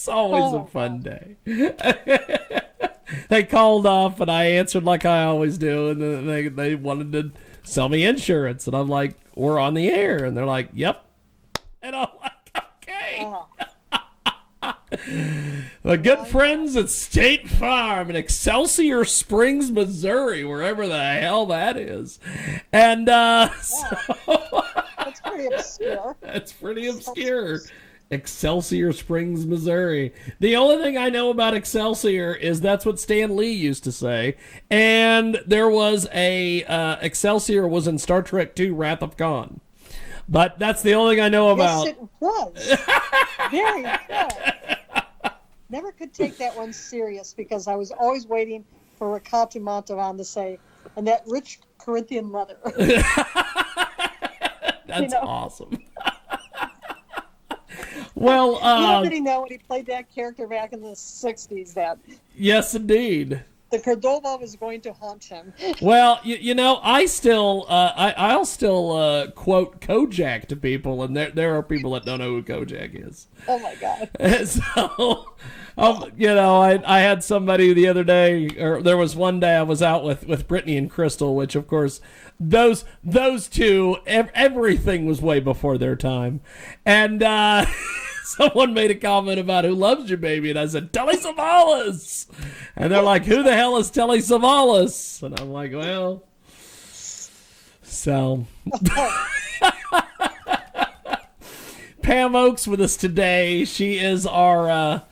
It's always a fun day. They called off, and I answered like I always do, and then they wanted to sell me insurance, and I'm like, we're on the air, and they're like, yep, and I'm like, okay. Oh, The good friends at State Farm in Excelsior Springs, Missouri, wherever the hell that is, and so that's pretty obscure. that's pretty obscure. Excelsior Springs, Missouri. The only thing I know about Excelsior is that's what Stan Lee used to say. And there was a Excelsior was in Star Trek II: Wrath of Khan. But that's the only thing I know about. Yes, it was. Very good. Never could take that one serious because I was always waiting for Rakatu Montavan to say, and that rich Corinthian leather. That's awesome. Well, little did he know when he played that character back in the 60s that yes, indeed, the Cordova was going to haunt him. Well, you know, I'll still quote Kojak to people, and there are people that don't know who Kojak is. Oh my God! So, you know, I had somebody the other day, or there was one day I was out with Brittany and Crystal, which of course those two, everything was way before their time, and someone made a comment about who loves you, baby, and I said Telly Savalas, and they're like, who the hell is Telly Savalas? And I'm like, well, so. Pam Oakes with us today. She is our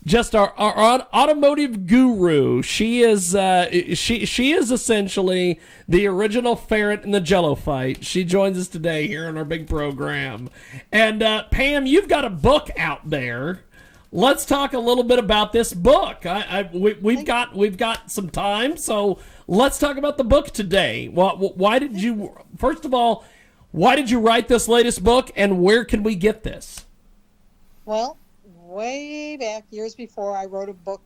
automotive guru. She is she is essentially the original ferret in the Jello fight. She joins us today here on our big program. And Pam, you've got a book out there. Let's talk a little bit about this book. We've got some time, so let's talk about the book today. Why did you, first of all, why did you write this latest book, and where can we get this? Well, way back years before, I wrote a book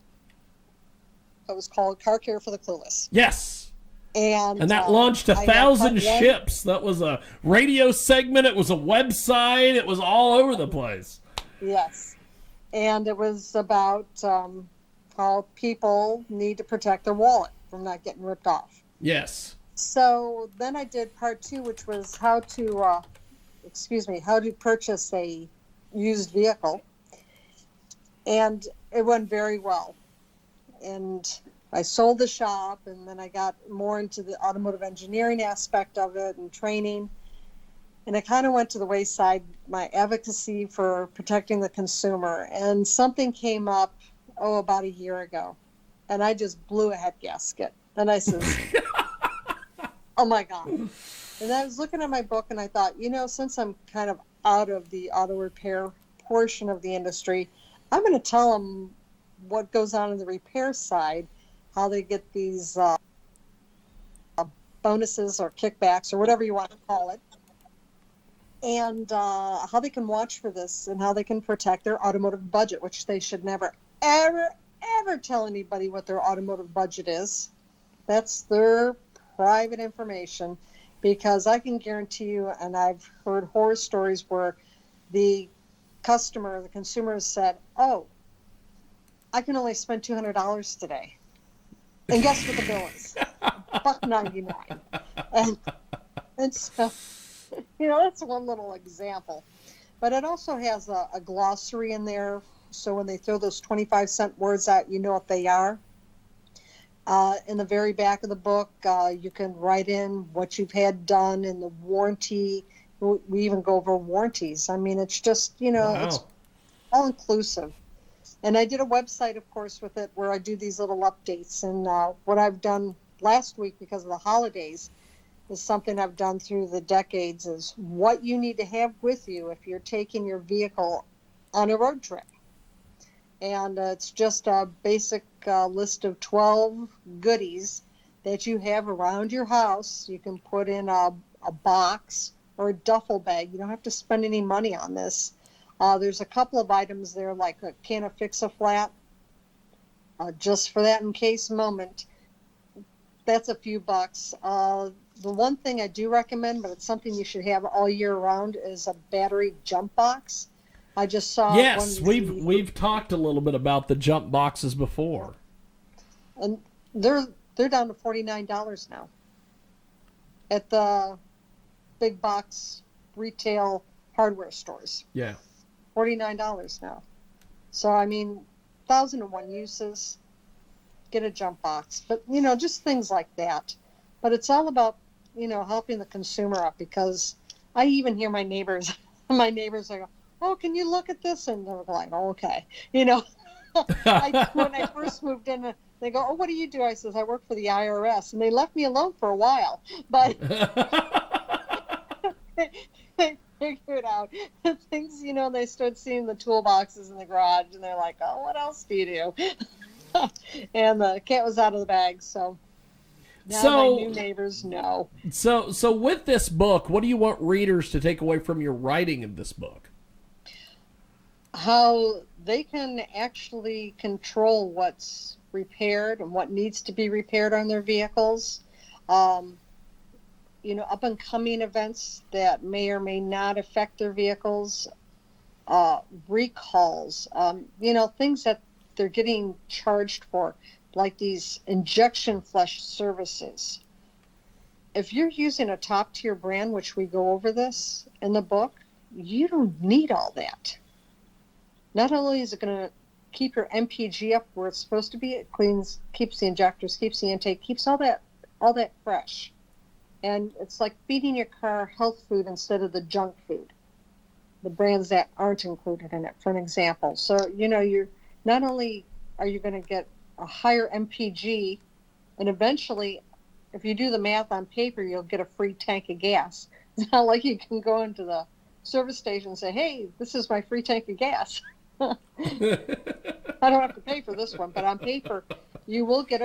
that was called Car Care for the Clueless. Yes. And that launched 1,000 ships. That was a radio segment. It was a website. It was all over the place. Yes. And it was about how people need to protect their wallet from not getting ripped off. Yes. So then I did part 2, which was how to purchase a used vehicle. And it went very well. And I sold the shop, and then I got more into the automotive engineering aspect of it and training. And it kind of went to the wayside, my advocacy for protecting the consumer. And something came up, about a year ago. And I just blew a head gasket. And I said, oh my God. And I was looking at my book and I thought, since I'm kind of out of the auto repair portion of the industry, I'm going to tell them what goes on in the repair side, how they get these bonuses or kickbacks or whatever you want to call it, and how they can watch for this and how they can protect their automotive budget, which they should never, ever, ever tell anybody what their automotive budget is. That's their private information, because I can guarantee you, and I've heard horror stories where the consumer has said, oh, I can only spend $200 today. And guess what the bill is? $1.99. And so, that's one little example. But it also has a glossary in there, so when they throw those 25-cent words out, you know what they are. In the very back of the book, you can write in what you've had done and the warranty. We even go over warranties. I mean, it's just, Wow. It's all inclusive. And I did a website, of course, with it where I do these little updates. And what I've done last week because of the holidays is something I've done through the decades, is what you need to have with you if you're taking your vehicle on a road trip. And it's just a basic list of 12 goodies that you have around your house. You can put in a box or a duffel bag. You don't have to spend any money on this. There's a couple of items there, like a can of Fix-A-Flat, just for that in case moment. That's a few bucks. The one thing I do recommend, but it's something you should have all year round, is a battery jump box. I just saw Yes, one. we've talked a little bit about the jump boxes before. And they're down to $49 now at the big box retail hardware stores. Yeah. $49 now. So I mean, 1,001 uses. Get a jump box, but just things like that. But it's all about helping the consumer up, because I even hear my neighbors they go, "Oh, can you look at this?" And they're like, "Oh, okay." When I first moved in, they go, "Oh, what do you do?" I says, "I work for the IRS," and they left me alone for a while, but they figured out things. They started seeing the toolboxes in the garage, and they're like, "Oh, what else do you do?" And the cat was out of the bag, so now my new neighbors know. So with this book, what do you want readers to take away from your writing of this book? How they can actually control what's repaired and what needs to be repaired on their vehicles. Up and coming events that may or may not affect their vehicles, recalls, things that they're getting charged for, like these injection flush services. If you're using a top tier brand, which we go over this in the book, you don't need all that. Not only is it going to keep your MPG up where it's supposed to be, it cleans, keeps the injectors, keeps the intake, keeps all that fresh. And it's like feeding your car health food instead of the junk food, the brands that aren't included in it, for an example. So, you're not only are you going to get a higher MPG, and eventually, if you do the math on paper, you'll get a free tank of gas. It's not like you can go into the service station and say, "Hey, this is my free tank of gas." I don't have to pay for this one, but on paper, you will get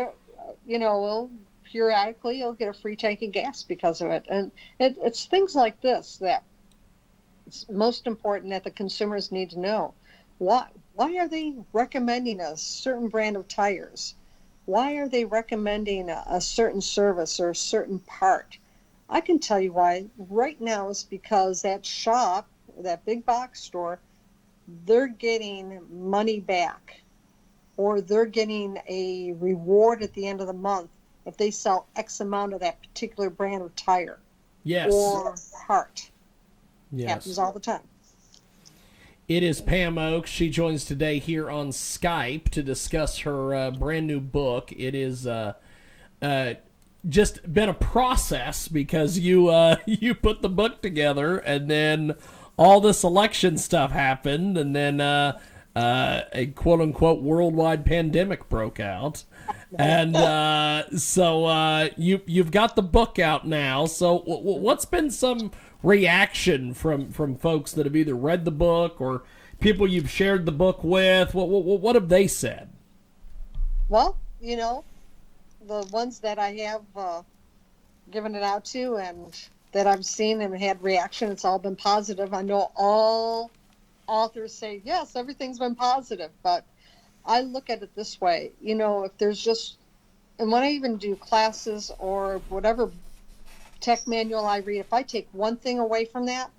periodically you'll get a free tank of gas because of it. And it's things like this that it's most important that the consumers need to know. Why are they recommending a certain brand of tires? Why are they recommending a certain service or a certain part? I can tell you why. Right now is because that shop, that big box store, they're getting money back, or they're getting a reward at the end of the month if they sell X amount of that particular brand of tire. Yes. Or part. Yes. Happens all the time. It is Pam Oakes. She joins today here on Skype to discuss her brand new book. It is just been a process because you put the book together, and then all this election stuff happened, and then a quote-unquote worldwide pandemic broke out. And so you've got the book out now. So what's been some reaction from folks that have either read the book or people you've shared the book with? What have they said? Well, the ones that I have given it out to and that I've seen and had reaction, it's all been positive. I know all authors say, yes, everything's been positive, but I look at it this way, if there's just, and when I even do classes or whatever tech manual I read, if I take one thing away from that,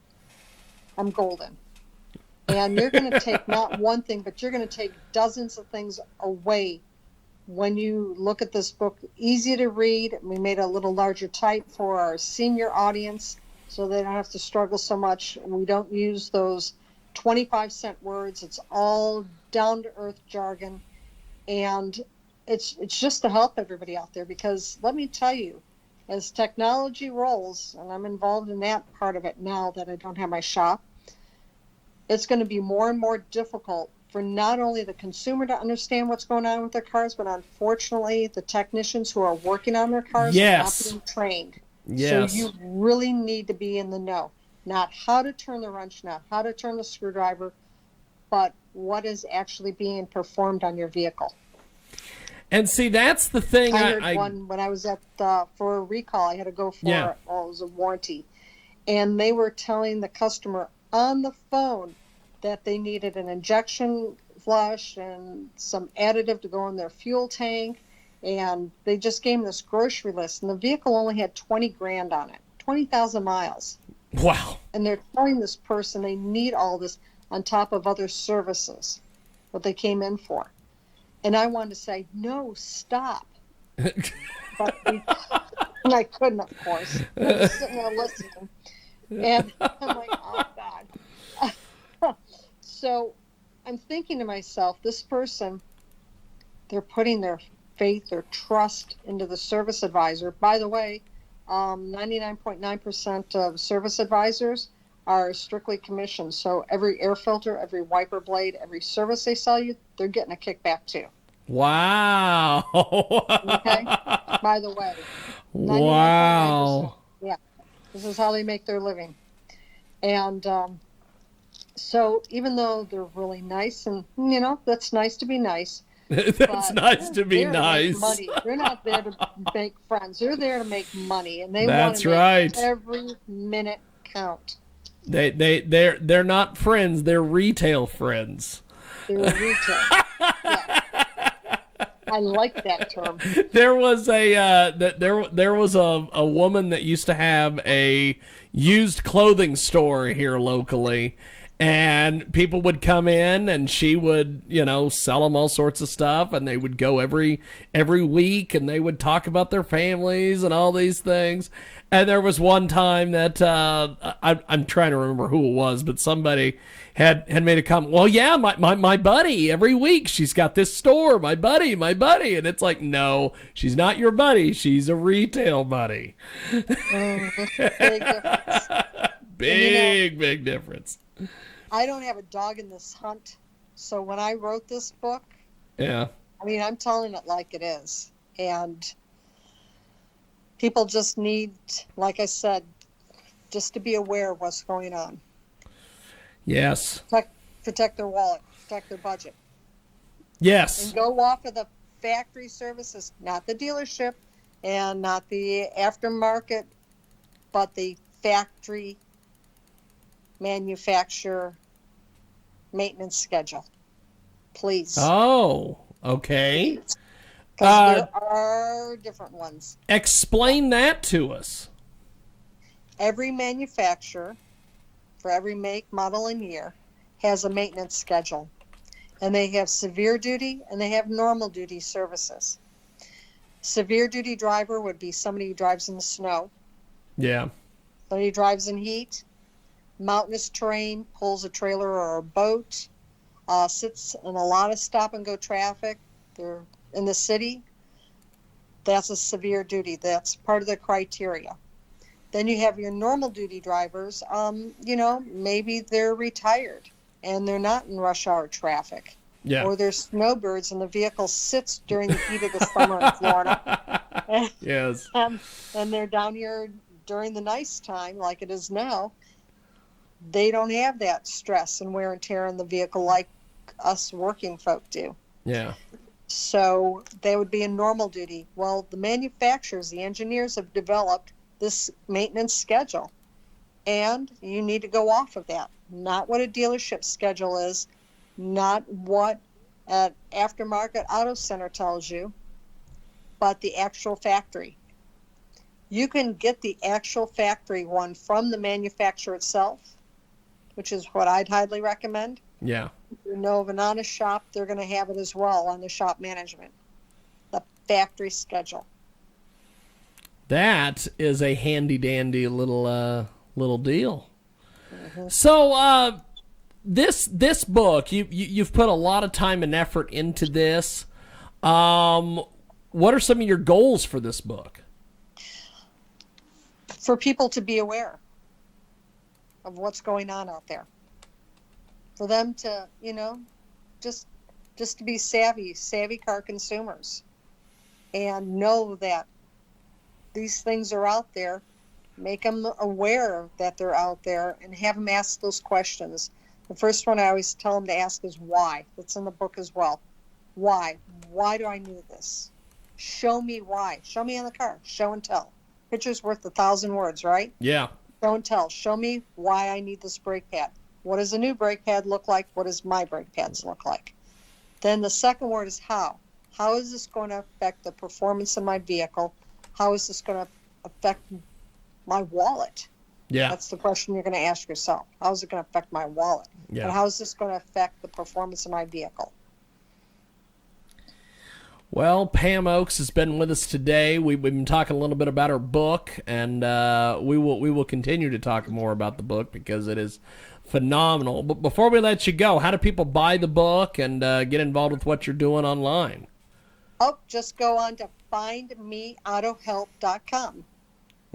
I'm golden. And you're going to take not one thing, but you're going to take dozens of things away when you look at this book. Easy to read. We made a little larger type for our senior audience so they don't have to struggle so much. We don't use those 25-cent words. It's all down-to-earth jargon. And it's just to help everybody out there, because let me tell you, as technology rolls, and I'm involved in that part of it now that I don't have my shop, it's going to be more and more difficult for not only the consumer to understand what's going on with their cars, but unfortunately the technicians who are working on their cars are not being trained. Yes. So you really need to be in the know. Not how to turn the wrench, not how to turn the screwdriver, but what is actually being performed on your vehicle. And see, that's the thing. I heard one when I was at for a recall. I had to go for it was a warranty, and they were telling the customer on the phone that they needed an injection flush and some additive to go in their fuel tank, and they just gave them this grocery list, and the vehicle only had 20 grand on it, 20,000 miles. Wow. And they're telling this person they need all this. on top of other services, what they came in for. And I wanted to say, no, stop. But and I couldn't, of course. I was sitting there listening. And I'm like, oh, God. So I'm thinking to myself, this person, they're putting their faith or trust into the service advisor. By the way, 99.9% of service advisors are strictly commissioned. So every air filter, every wiper blade, every service they sell you, they're getting a kickback too. Wow. Okay? By the way, 99.9%. Wow. Yeah. This is how they make their living. And so even though they're really nice, and, that's nice to be nice. That's nice to be nice. Money. They're not there to make friends. They're there to make money, and they That's want to right. make every minute count. They're not friends. They're retail friends. They're retail. Yeah. I like that term. There was a woman that used to have a used clothing store here locally. And people would come in, and she would, sell them all sorts of stuff, and they would go every week, and they would talk about their families and all these things. And there was one time that I'm trying to remember who it was, but somebody had made a comment. Well, yeah, my buddy, every week she's got this store, my buddy, and it's like, no, she's not your buddy, she's a retail buddy. Big difference. Big difference. I don't have a dog in this hunt, so when I wrote this book, yeah, I'm telling it like it is, and people just need, like I said, just to be aware of what's going on. Yes. Protect their wallet, protect their budget. Yes. And go off of the factory services, not the dealership and not the aftermarket, but the factory manufacturer maintenance schedule. Please. Oh, okay. Because there are different ones. Explain that to us. Every manufacturer, for every make, model, and year, has a maintenance schedule. And they have severe duty and they have normal duty services. Severe duty driver would be somebody who drives in the snow. Yeah. Somebody who drives in heat, mountainous terrain, pulls a trailer or a boat, sits in a lot of stop and go traffic. They're in the city. That's a severe duty. That's part of the criteria. Then you have your normal duty drivers. Maybe they're retired and they're not in rush hour traffic. Yeah. Or they're snowbirds and the vehicle sits during the heat of the summer in Florida. Yes. And they're down here during the nice time like it is now. They don't have that stress and wear and tear in the vehicle like us working folk do. Yeah. So they would be in normal duty. Well, the manufacturers, the engineers have developed this maintenance schedule, and you need to go off of that. Not what a dealership schedule is, not what an aftermarket auto center tells you, but the actual factory. You can get the actual factory one from the manufacturer itself, which is what I'd highly recommend. Yeah. If you know of an honest shop, they're going to have it as well on the shop management. The factory schedule. That is a handy dandy little deal. Mm-hmm. So this book, you've put a lot of time and effort into this. What are some of your goals for this book? For people to be aware of what's going on out there. For them to, just to be savvy car consumers, and know that these things are out there. Make them aware that they're out there and have them ask those questions. The first one I always tell them to ask is why. That's in the book as well. Why? Why do I need this? Show me why. Show me on the car. Show and tell. Picture's worth 1,000 words, right? Yeah. Show and tell. Show me why I need this brake pad. What does a new brake pad look like? What does my brake pads look like? Then the second word is how. How is this going to affect the performance of my vehicle? How is this going to affect my wallet? Yeah. That's the question you're going to ask yourself. How is it going to affect my wallet? Yeah. And how is this going to affect the performance of my vehicle? Well, Pam Oakes has been with us today. We've been talking a little bit about her book, and we will continue to talk more about the book because it is phenomenal. But before we let you go, how do people buy the book and get involved with what you're doing online? Oh, just go on to findmeautohelp.com.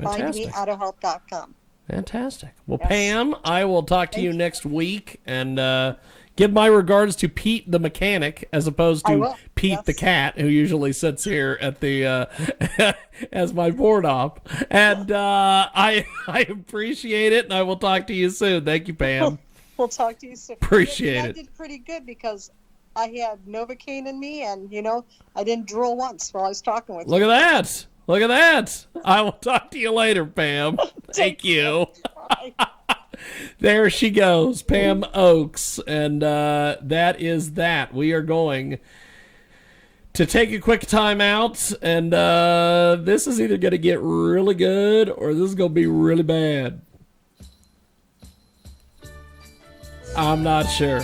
Fantastic. Findmeautohelp.com. Fantastic. Well, Yes. Pam, I will talk to you next week, and give my regards to Pete the mechanic as opposed I to will. Pete Yes. the cat, who usually sits here at the as my board op. And I appreciate it, and I will talk to you soon. Thank you, Pam. We'll talk to you soon. Appreciate I it. did pretty good because I had Novocaine in me, and I didn't drool once while I was talking with Look you. at that. Look at that. I will talk to you later, Pam. Thank you. Bye. There she goes, Pam Oakes. And that is that. We are going to take a quick time out, and this is either going to get really good or this is going to be really bad. I'm not sure.